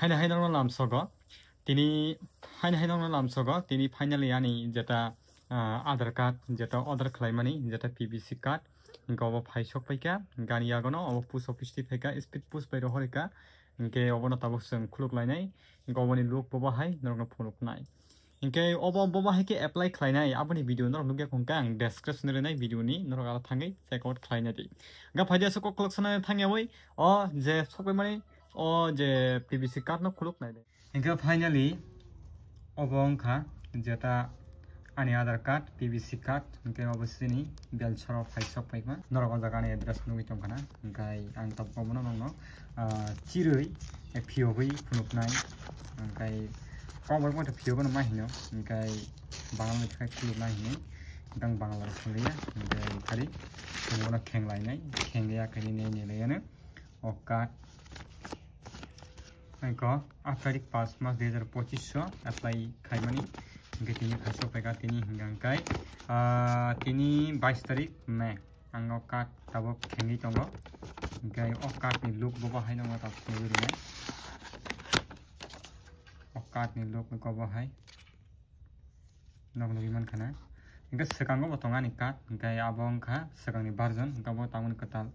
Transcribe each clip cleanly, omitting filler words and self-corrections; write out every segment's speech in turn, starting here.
haina haina lamsogo tini haina lamsogo tini finally yani jeta Aadhaar card jeta order khlaimani jeta PVC card inka obo phaisok paika gani yagono obo post office ti paika speed post bai rohorika inke obo tabok sung khuluk lainai inka oboni look bobo hai norokno phone nai inke obo bobo hai ke apply khlainai aboni video norok nugya kongka ang description re nai video ni norok ala thangai check out khlainai di ga phaida soko collection thangya oi o je sokai mani o je PVC card no khuluk nai inka finally obo ongkha jeta ani Aadhaar card PVC card inke obviously ni belcharo phaisok paima norok jaga ni address nugi tongkana inkai ang tapko bono nongno chirui phiogui phunuknai inkai komor mo phiogo ma hino inkai bangla ni thai khuluknai hino dang bangla khulya inkai khari ngono khenglai khengya kani ne leyane o card inko April 5 March 2025 apply khaimani inke tini phasok paika tini hingangkai tini 22 tarik May ango card tabok khengi tongo inkai o card ni look bobo haino ma tak suri o card ni look ko bo hai nok no biman khana inka sekango botonga ni card inkai abong kha sekang ni version inka bo tamun katal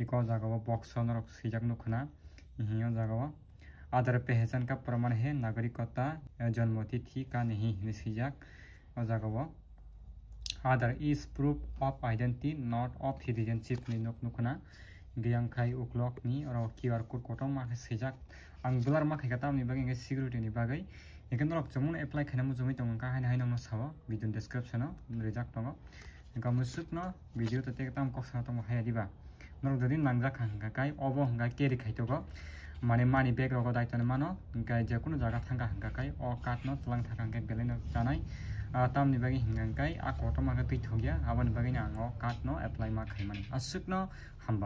iko jaga bo box onrok sijak nukhna hiyo jaga bo आधार पहचान का प्रमाण है नागरिकता जन्म तिथि का नहीं निश्चित हो जाएगा Aadhaar is proof of identity not of citizenship नि नोकना गयांखाई उक्लॉक नि और क्यूआर कोड कोटो माखे सिजाक आं ब्लर माखे कता नि बागै सिक्युरिटी नि बागै एखन रक जमुन एप्लाई खाना मुजुमै दं का हाइन हाइन न साव भिडियो डिस्क्रिप्शन रिजाक दङ इका मुसुक न भिडियो त तेकताम कक्सा त म हाया दिबा नरक जदि नांजा खांगा काई अबो हंगा केरि खाइतोगो माने मानि बेग रग दायतन मानो गाय जेकुनो जागा थांगा हंगाकाय अ काट न तलां थाखांगे बेलेन जानाय तामनि बागै हिंगांकाय आ कोटो माखा तैथोगिया आबनि बागै आंगो काट न एप्लाई मा खाइमानि असुक न हामबा।